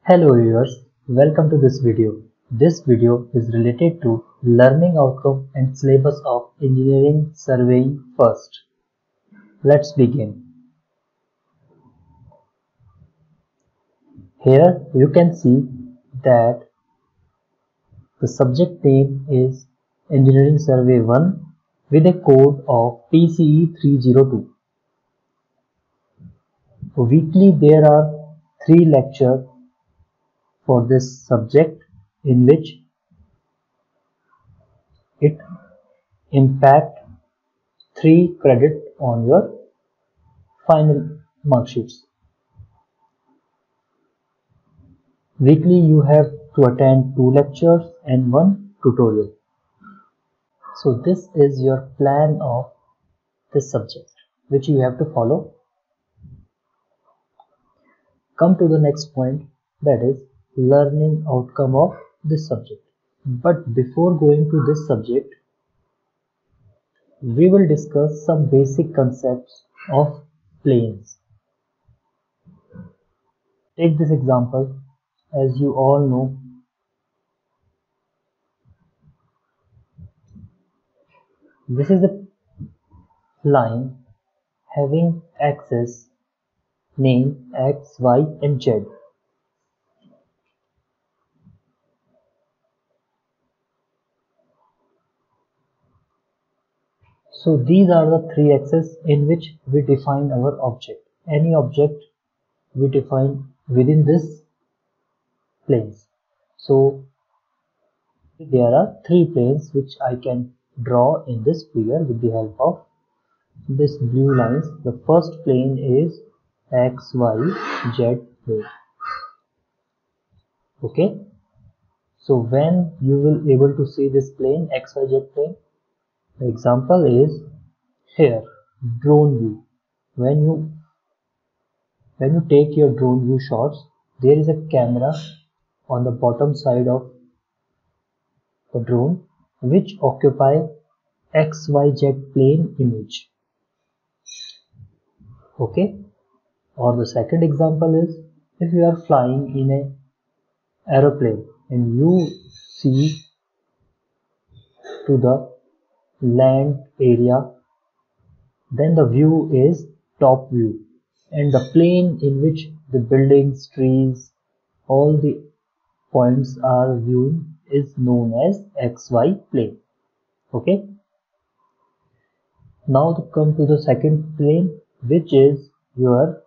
Hello viewers, welcome to this video. This video is related to learning outcome and syllabus of engineering surveying first. Let's begin. Here you can see that the subject name is Engineering Survey 1 with a code of PCE 302. Weekly there are 3 lectures for this subject in which it impact 3 credit on your final mark sheets. Weekly you have to attend 2 lectures and 1 tutorial. So this is your plan of this subject which you have to follow. Come to the next point, that is learning outcome of this subject. But before going to this subject, we will discuss some basic concepts of planes. Take this example. As you all know, this is a line having axis name X, Y and Z. So these are the 3 axes in which we define our object. Any object we define within this planes. So there are 3 planes which I can draw in this figure with the help of this blue lines. The first plane is X, Y, Z plane. Okay. So when you will able to see this plane X, Y, Z plane, the example is here, drone view. When you take your drone view shots, there is a camera on the bottom side of the drone which occupy XYZ plane image. Okay. Or the second example is, if you are flying in an aeroplane and you see to the land area, then the view is top view, and the plane in which the buildings, trees, all the points are viewing is known as XY plane. Okay. Now to come to the second plane, which is your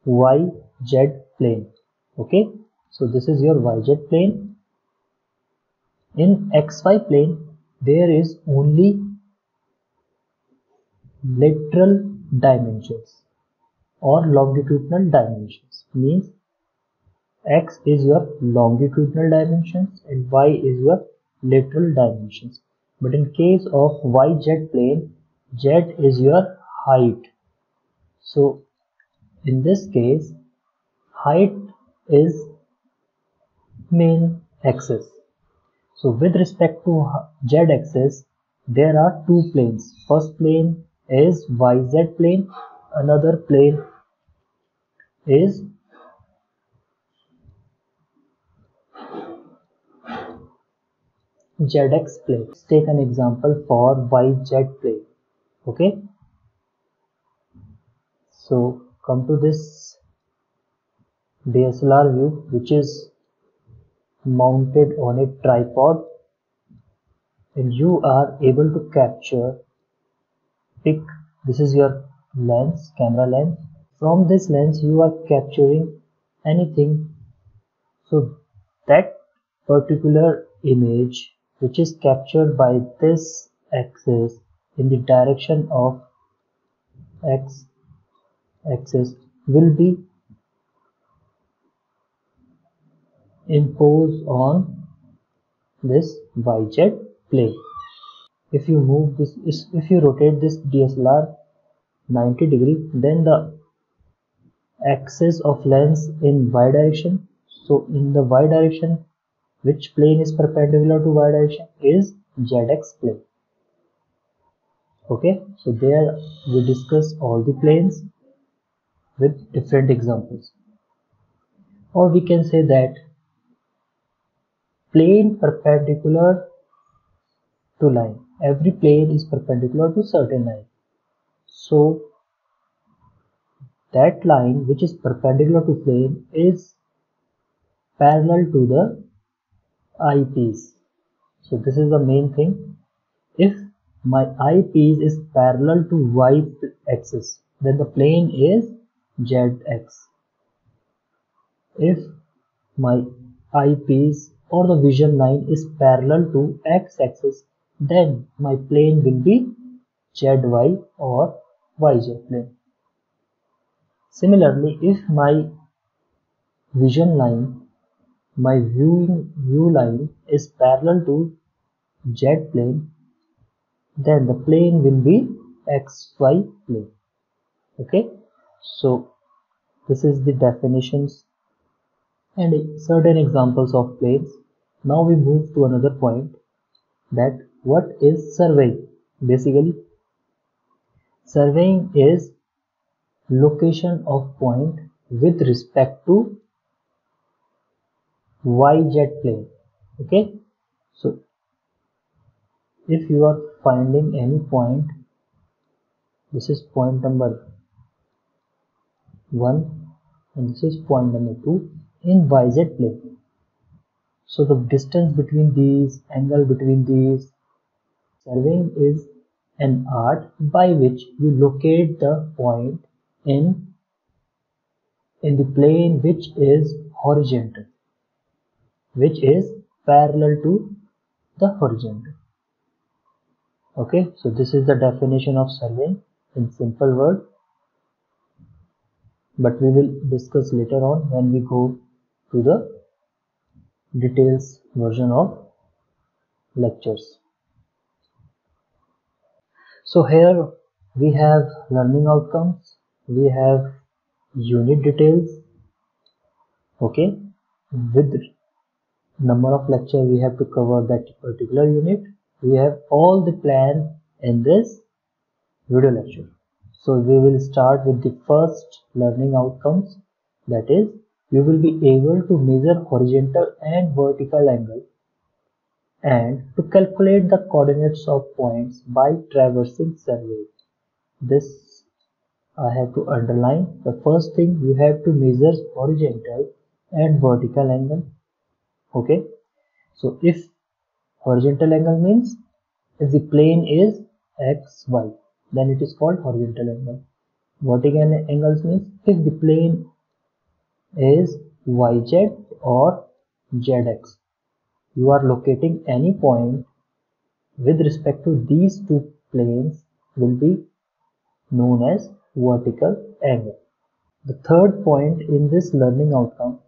YZ plane. Okay. So this is your YZ plane. In XY plane, there is only lateral dimensions or longitudinal dimensions. Means X is your longitudinal dimensions and Y is your lateral dimensions. But in case of YZ plane, Z is your height. So in this case, height is main axis. So with respect to Z axis, there are 2 planes. First plane is YZ plane, another plane is ZX plane. Let's take an example for YZ plane. Okay. So come to this DSLR view, which is mounted on a tripod, and you are able to capture, this is your lens, camera lens. From this lens you are capturing anything. So that particular image which is captured by this axis in the direction of X axis will be imposed on this YZ plane. If you move this, if you rotate this DSLR 90 degree, then the axis of lens in Y direction. So in the Y direction, which plane is perpendicular to Y direction is ZX plane. Okay, so there we discuss all the planes with different examples. or we can say that plane perpendicular to line. Every plane is perpendicular to certain line. So that line which is perpendicular to plane is parallel to the eyepiece. So this is the main thing. If my eyepiece is parallel to y axis, then the plane is zx. If my eyepiece or the vision line is parallel to x axis, then my plane will be zy or yz plane. Similarly, if my vision line, my view line is parallel to z plane, then the plane will be xy plane. Okay, so this is the definitions and certain examples of planes. Now we move to another point, that what is surveying. Basically, surveying is location of point with respect to yz plane. Okay, so if you are finding any point, this is point number 1 and this is point number 2 in yz plane. So the distance between these, angle between these, surveying is an art by which you locate the point in the plane which is horizontal, which is parallel to the horizontal. Okay, so this is the definition of surveying in simple word, but we will discuss later on when we go to the details version of lectures. So here we have learning outcomes, we have unit details. Okay, with number of lecture we have to cover that particular unit. We have all the plan in this video lecture. So we will start with the first learning outcomes, that is you will be able to measure horizontal and vertical angle and to calculate the coordinates of points by traversing survey. This I have to underline. The first thing, you have to measure horizontal and vertical angle. Okay, so if horizontal angle means if the plane is xy, then it is called horizontal angle. Vertical angles means if the plane is yz or zx. You are locating any point with respect to these two planes will be known as vertical angle. The third point in this learning outcome,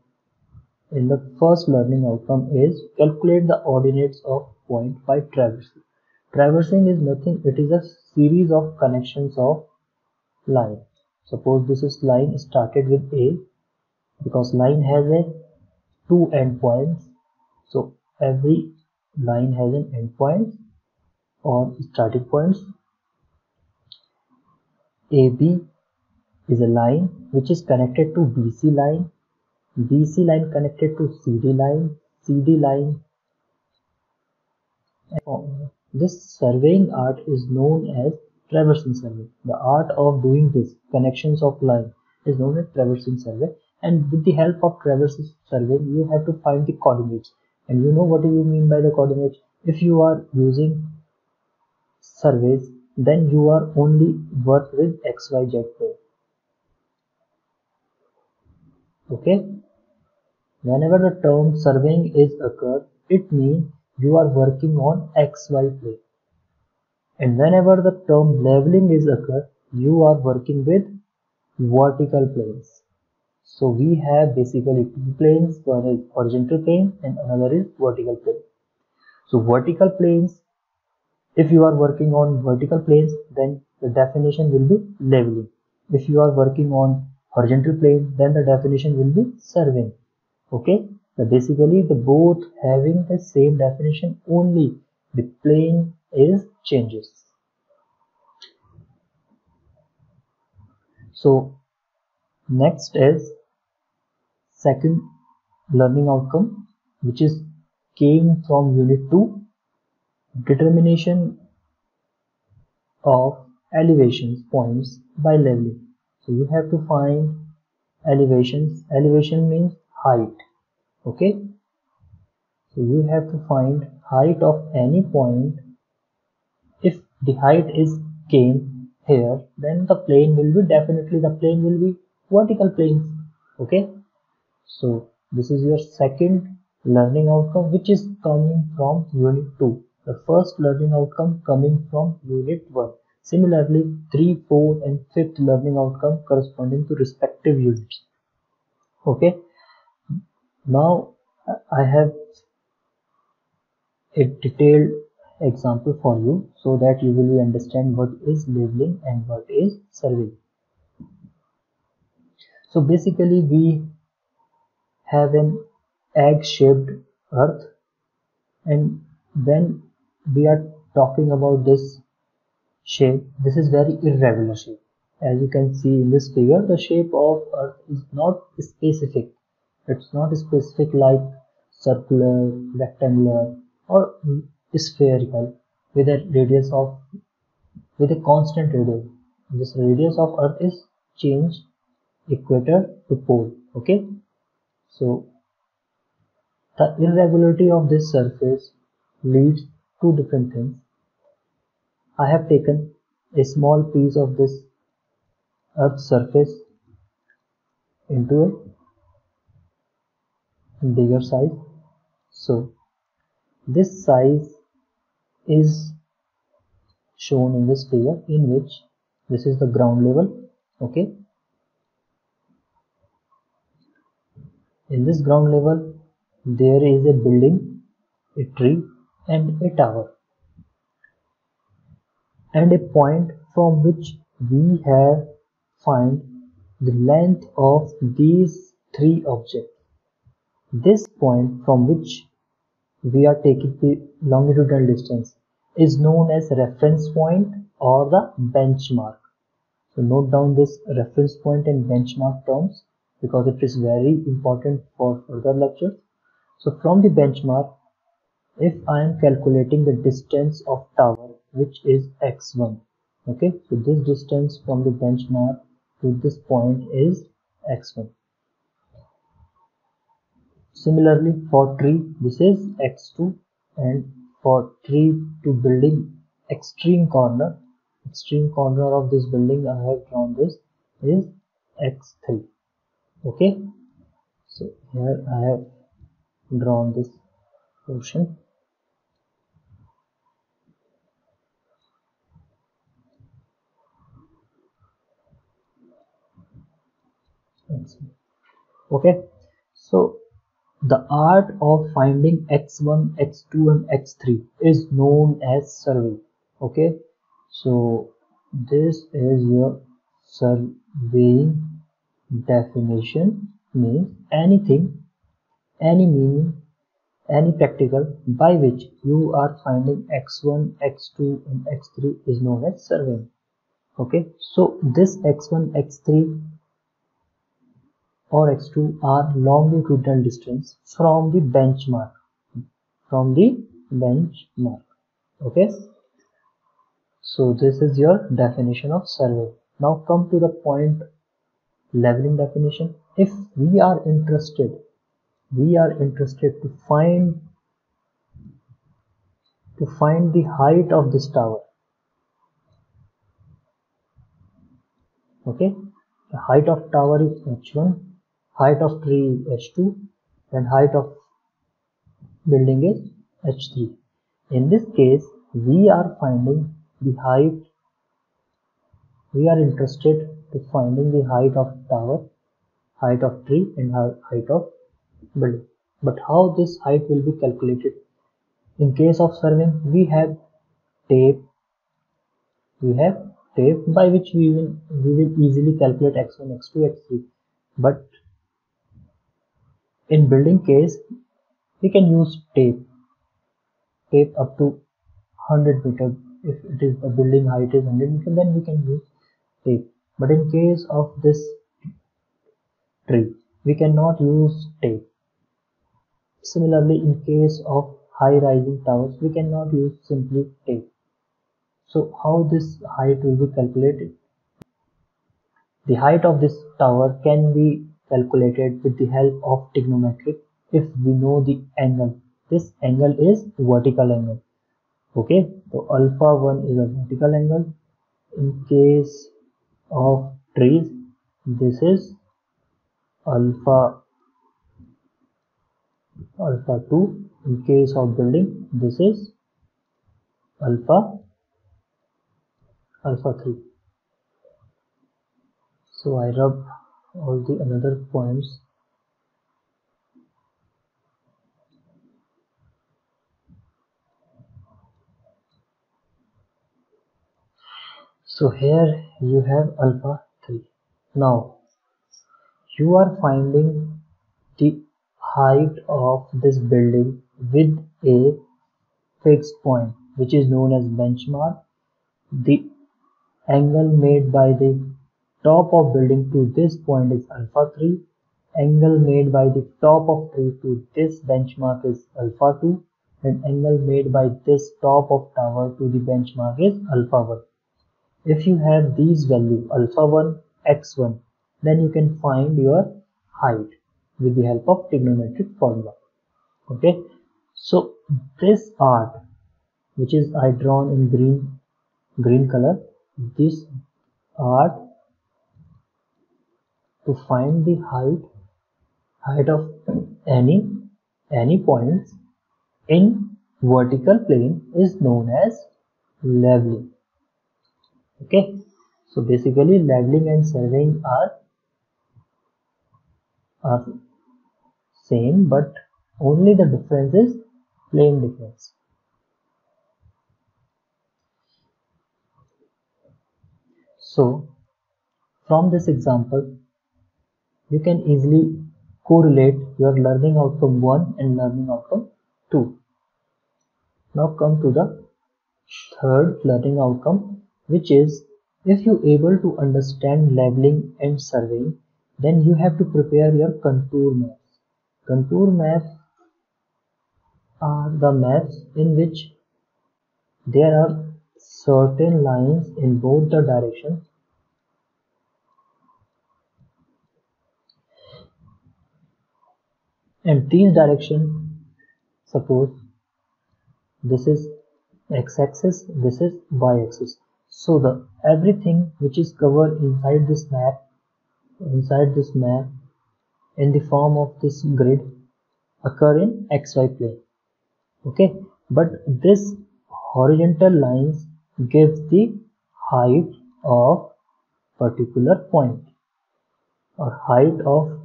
in the first learning outcome, is calculate the ordinates of point by traversing. Traversing is nothing, it is a series of connections of line. Suppose this is line started with A, because line has a two endpoints, so every line has an endpoint or starting points. AB is a line which is connected to BC line, BC line connected to CD line, CD line. This surveying art is known as traversing survey. The art of doing this connections of line is known as traversing survey, and with the help of traversing survey you have to find the coordinates. And you know what do you mean by the coordinates? If you are using surveys, then you are only work with XYZ plane. Okay, whenever the term surveying is occurred, it means you are working on XY plane. And whenever the term leveling is occurred, you are working with vertical planes. So we have basically two planes, one is horizontal plane and another is vertical plane. So vertical planes, if you are working on vertical planes, then the definition will be leveling. If you are working on horizontal plane, then the definition will be surveying. Okay, so basically the both having the same definition, only the plane is changes. So next is second learning outcome which is came from unit 2, determination of elevations points by leveling. So you have to find elevations. Elevation means height. Okay, so you have to find height of any point. If the height is came here, then the plane will be vertical planes. Okay, so this is your second learning outcome which is coming from unit 2. The first learning outcome coming from unit 1. Similarly, 3, 4 and 5th learning outcome corresponding to respective units. Okay, now I have a detailed example for you so that you will understand what is leveling and what is surveying. So basically we have an egg-shaped earth, and when we are talking about this shape, this is very irregular shape. As you can see in this figure, the shape of earth is not specific. It's not specific like circular, rectangular or spherical with a constant radius. This radius of earth is changed equator to pole. Okay, so the irregularity of this surface leads to different things. I have taken a small piece of this earth surface into a bigger size. So this size is shown in this figure, in which this is the ground level. Okay, in this ground level there is a building, a tree and a tower, and a point from which we have find the length of these three objects. This point from which we are taking the longitudinal distance is known as reference point or the benchmark. So note down this reference point and benchmark terms because it is very important for further lectures. So from the benchmark, if I am calculating the distance of tower which is x1, okay, so this distance from the benchmark to this point is x1. Similarly for tree this is x2, and for tree to building extreme corner of this building I have drawn this is x3. Okay, so here I have drawn this portion. Okay, so the art of finding x1, x2 and x3 is known as survey. Okay, so this is your surveying definition, means anything, any meaning, any practical by which you are finding x1, x2 and x3 is known as surveying. Okay, so this x1, x3 or x2 are longitudinal distance from the benchmark. Okay, so this is your definition of survey. Now come to the point leveling definition. If we are interested to find the height of this tower. Okay, the height of tower is h1, height of tree is h2 and height of building is h3. In this case we are interested to finding the height of tower, height of tree and height of building. But how this height will be calculated? In case of surveying we have tape by which we will easily calculate x1, x2, x3. But in building case we can use tape up to 100 meter. If it is the building height is 100 meter, then we can use tape. But in case of this tree we cannot use tape. Similarly, in case of high rising towers, we cannot use simply tape. So how this height will be calculated? The height of this tower can be calculated with the help of trigonometric if we know the angle. This angle is vertical angle. Okay, so alpha 1 is a vertical angle. In case of trees, this is alpha 2. In case of building, this is alpha 3. So I rub all the another points. So here you have alpha 3. Now you are finding the height of this building with a fixed point, which is known as benchmark. The angle made by the top of building to this point is alpha 3. Angle made by the top of tree to this benchmark is alpha 2, and angle made by this top of tower to the benchmark is alpha 1. If you have these values alpha 1, x1, then you can find your height with the help of trigonometric formula. Okay, so this art, which is I drawn in green color, this art to find the height of any points in vertical plane is known as leveling. Okay, so basically leveling and surveying are same, but only the difference is plane difference. So from this example, you can easily correlate your learning outcome 1 and learning outcome 2. Now come to the third learning outcome, which is if you able to understand leveling and surveying, then you have to prepare your contour maps. Contour maps are the maps in which there are certain lines in both the directions, and these directions, suppose this is x-axis, this is y-axis. So the everything which is covered inside this map in the form of this grid occur in xy plane. Okay, but this horizontal lines gives the height of particular point or height of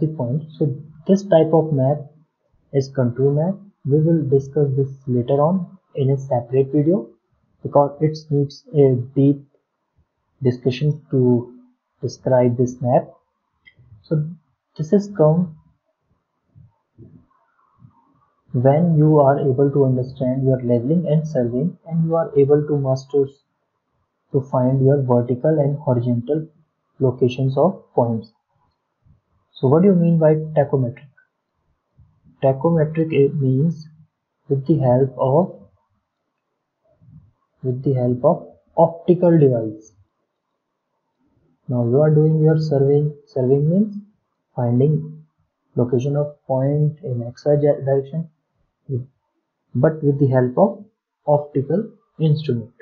the point. So this type of map is contour map. We will discuss this later on in a separate video because it needs a deep discussion to describe this map. So this is come when you are able to understand your leveling and surveying, and you are able to master to find your vertical and horizontal locations of points. So what do you mean by tachometric? Tachometric it means with the help of optical device. Now you are doing your surveying. Surveying means finding location of point in xy direction, but with the help of optical instrument.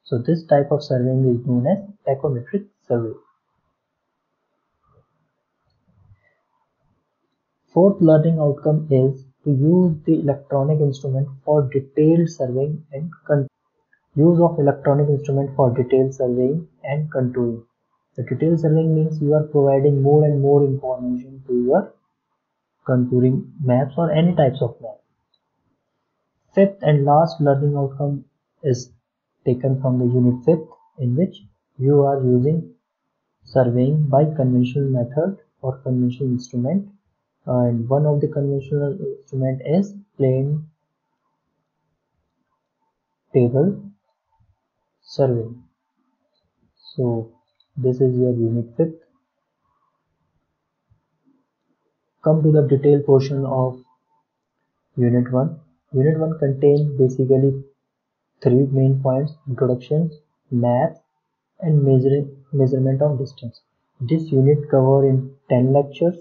So this type of surveying is known as tachometric survey. Fourth learning outcome is to use the electronic instrument for detailed surveying and use of electronic instrument for detailed surveying and contouring. The detailed surveying means you are providing more and more information to your contouring maps or any types of map. Fifth and last learning outcome is taken from the unit 5th, in which you are using surveying by conventional method or conventional instrument, and one of the conventional instrument is plane table surveying. So this is your unit 5th. Come to the detailed portion of Unit 1. Unit 1 contains basically three main points: introduction, math, and measurement of distance. This unit cover in 10 lectures,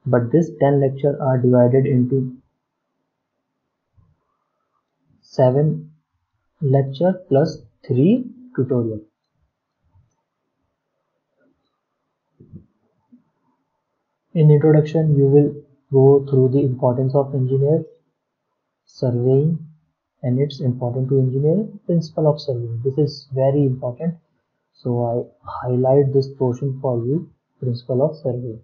but these 10 lectures are divided into 7 lecture plus 3 tutorial. In introduction, you will go through the importance of engineer, surveying, and it's important to engineering, principle of surveying. This is very important, so I highlight this portion for you, principle of surveying.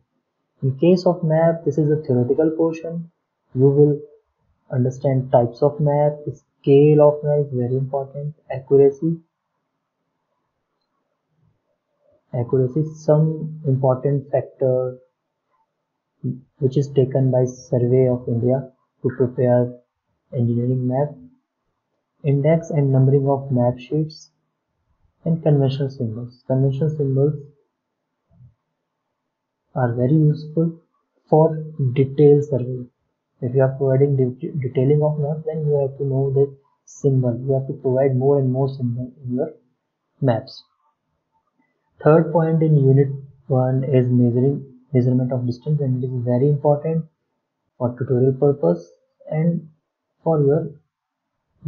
In case of map, this is a theoretical portion. You will understand types of map, scale of map is very important, accuracy, some important factor which is taken by Survey of India to prepare engineering map, index and numbering of map sheets, and conventional symbols. Conventional symbols are very useful for detailed survey. If you are providing detailing of map, then you have to know the symbol. You have to provide more and more symbol in your maps. Third point in Unit 1 is measurement of distance, and it is very important for tutorial purpose and for your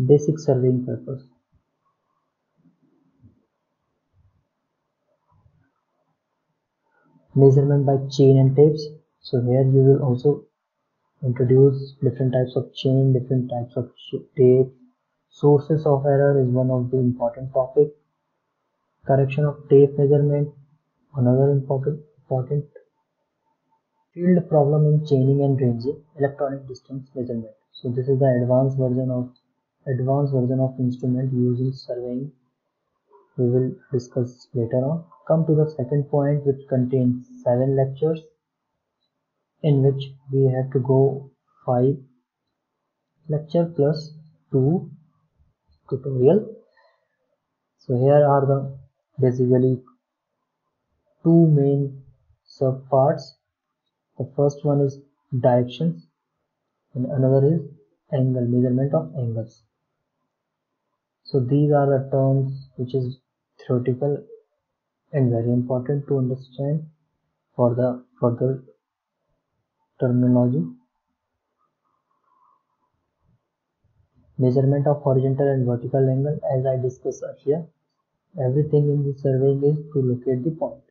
basic surveying purpose. Measurement by chain and tapes. So here you will also introduce different types of chain, different types of tape. Sources of error is one of the important topic. Correction of tape measurement, another important field problem in chaining and ranging, electronic distance measurement. So this is the advanced version of instrument used in surveying. We will discuss later on. Come to the second point, which contains 7 lectures, in which we have to go 5 lecture plus 2 tutorial. So here are the basically two main sub parts. The first one is directions and another is angle, measurement of angles. So these are the terms which is theoretical and very important to understand for the further terminology. Measurement of horizontal and vertical angle, as I discussed earlier. Everything in the surveying is to locate the point.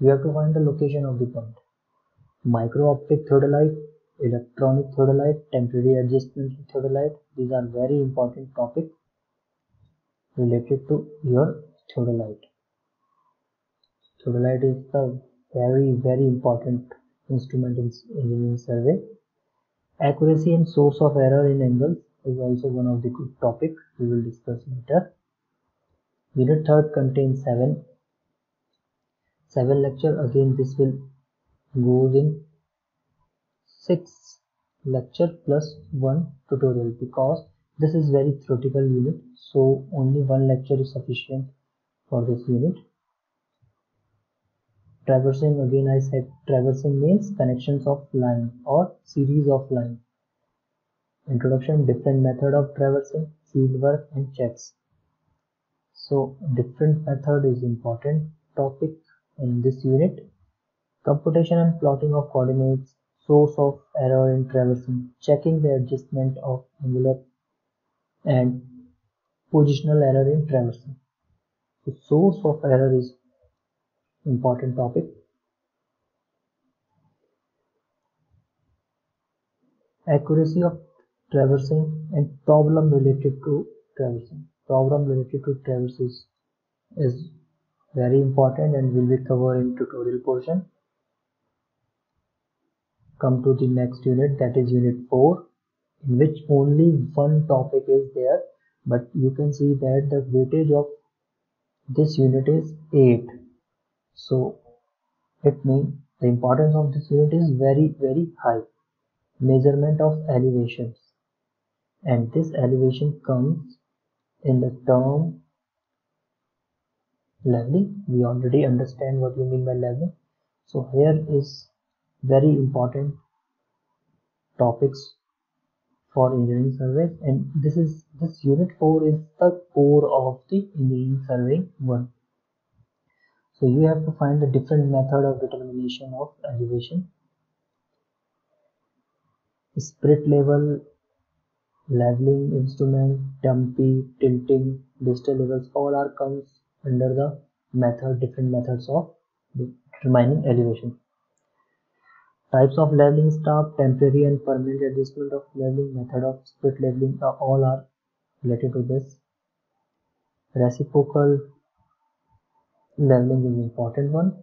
We have to find the location of the point. Micro-optic theodolite, electronic theodolite, temporary adjustment theodolite. These are very important topics related to your theodolite. Theodolite is the very important instrument in engineering survey. Accuracy and source of error in angles is also one of the good topic we will discuss later. Unit 3 contains 7 lecture. Again, this will goes in 6 lecture plus 1 tutorial, because this is very theoretical unit, so only 1 lecture is sufficient for this unit. Traversing, again I said traversing means connections of line or series of line. Introduction, different method of traversing, field work and checks. So different method is important topic in this unit. Computation and plotting of coordinates, source of error in traversing, checking the adjustment of angular and positional error in traversing. So source of error is important topic. Accuracy of traversing and problem related to traversing. Problem related to traverses is very important and will be covered in tutorial portion. Come to the next unit, that is unit 4, in which only one topic is there, but you can see that the weightage of this unit is 8. So it means the importance of this unit is very high. Measurement of elevations, and this elevation comes in the term leveling. We already understand what you mean by leveling. So here is very important topics for engineering surveys, and this unit 4 is the core of the engineering surveying 1. So you have to find the different method of determination of elevation, spirit level, leveling instrument, dumpy, tilting, digital levels, all are comes under the different methods of determining elevation. Types of leveling staff, temporary and permanent adjustment of leveling, method of split leveling, all are related to this. Reciprocal leveling is important one.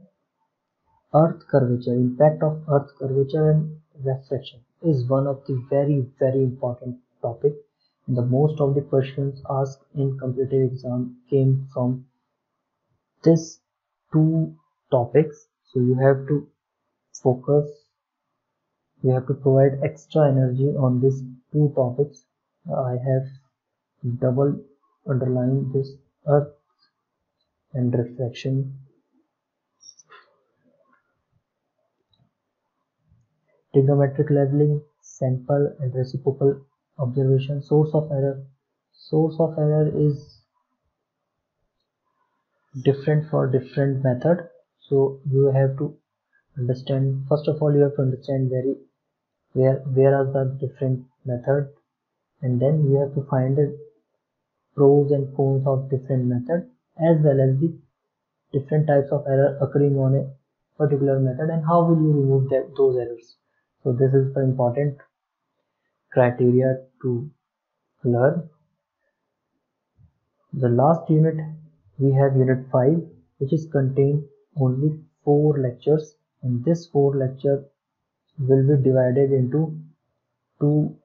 Earth curvature, impact of earth curvature and refraction is one of the very important topic. And the most of the questions asked in competitive exam came from this two topics. So you have to focus, you have to provide extra energy on these two topics. I have double underlined this earth and refraction. Trigonometric leveling, sample and reciprocal observation. Source of error. Source of error is different for different method. So you have to understand, first of all you have to understand where are the different method, and then you have to find the pros and cons of different method, as well as the different types of error occurring on a particular method, and how will you remove those errors. So this is the important criteria to learn. The last unit we have unit 5, which is contain only 4 lectures, and this 4 lecture will be divided into 2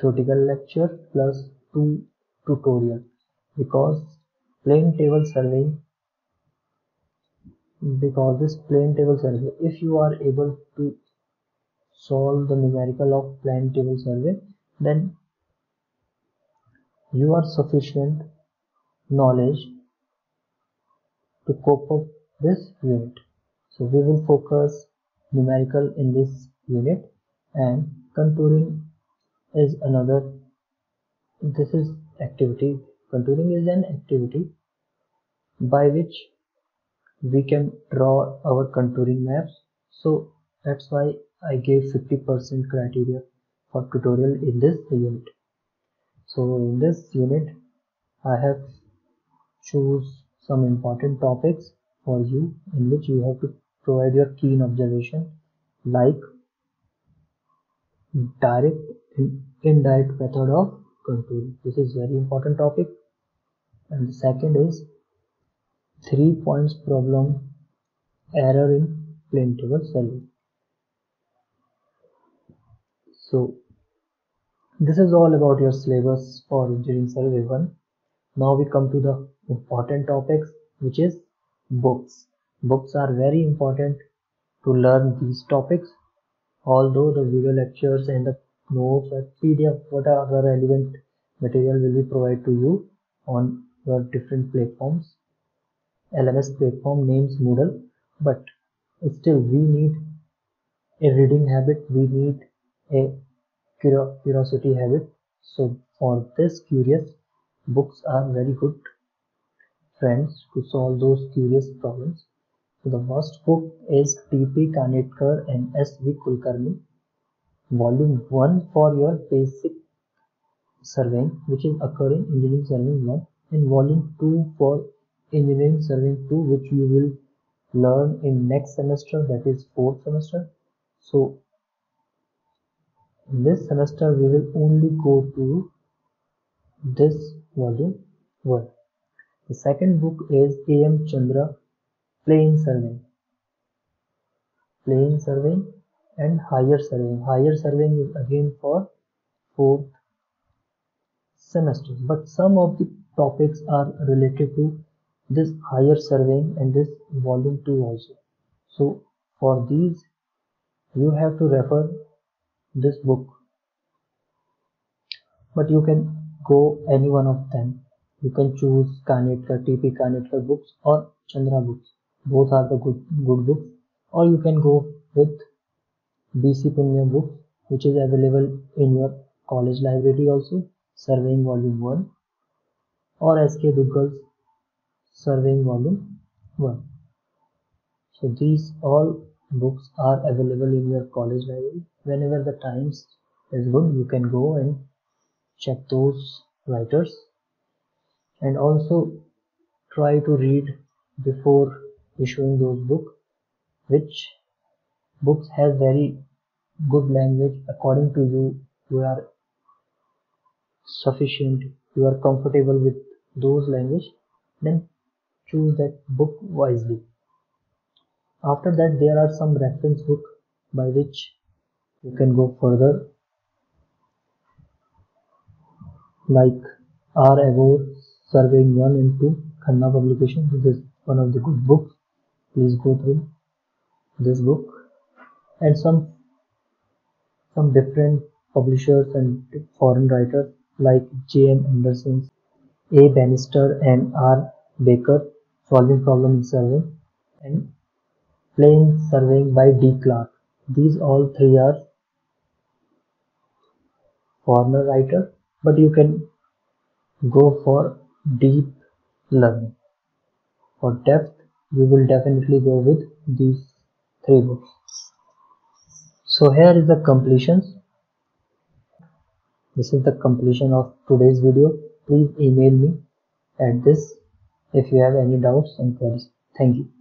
theoretical lecture plus 2 tutorial, because plane table surveying, if you are able to solve the numerical of plane table survey, then you are sufficient knowledge to cope up this unit. So we will focus numerical in this unit, and contouring is another. This is activity. Contouring is an activity by which we can draw our contouring maps. So that's why I gave 50% criteria for tutorial in this unit. So in this unit I have choose some important topics for you, in which you have to provide your keen observation, like direct and indirect method of contouring. This is very important topic. And the second is 3 points problem, error in plane table survey. So this is all about your syllabus for engineering survey 1. Now we come to the important topics, which is books. Books are very important to learn these topics. Although the video lectures and the notes and PDF, what are the relevant material will be provided to you on your different platforms. LMS platform names Moodle, but still we need a reading habit, we need a curiosity habit. So for this curious, books are very good friends to solve those curious problems. So the first book is T.P. Kanetkar and S.V. Kulkarni, volume 1 for your basic surveying, which is occurring engineering surveying 1, and volume 2 for engineering surveying 2, which you will learn in next semester, that is 4th semester. So in this semester we will only go to this volume 1. The second book is A.M. Chandra, Plane Surveying and Higher Surveying. Higher Surveying is again for 4th semester, but some of the topics are related to this higher surveying and this volume 2 also. So for these you have to refer this book, but you can go any one of them. You can choose Kanetkar, T.P. Kanetkar books or Chandra books. Both are the good books. Or you can go with BC Punya books, which is available in your college library also, Surveying Volume 1, or SK Duggal's Surveying Volume 1. So these all books are available in your college library. Whenever the times is good, you can go and check those writers, and also try to read before issuing those books, which books has very good language according to you. You are sufficient, you are comfortable with those language, then choose that book wisely. After that, there are some reference book by which you can go further, like R. Agor, Surveying 1 and 2, Khanna publication. This is one of the good books. Please go through this book. And some different publishers and foreign writers like J.M. Anderson, A. Bannister and R. Baker, Solving Problem in Surveying, and Plain Surveying by D. Clark. These all three are foreigner writers, but you can go for deep learning. For depth, you will definitely go with these three books. So here is the completions. This is the completion of today's video. Please email me at this if you have any doubts and queries. Thank you.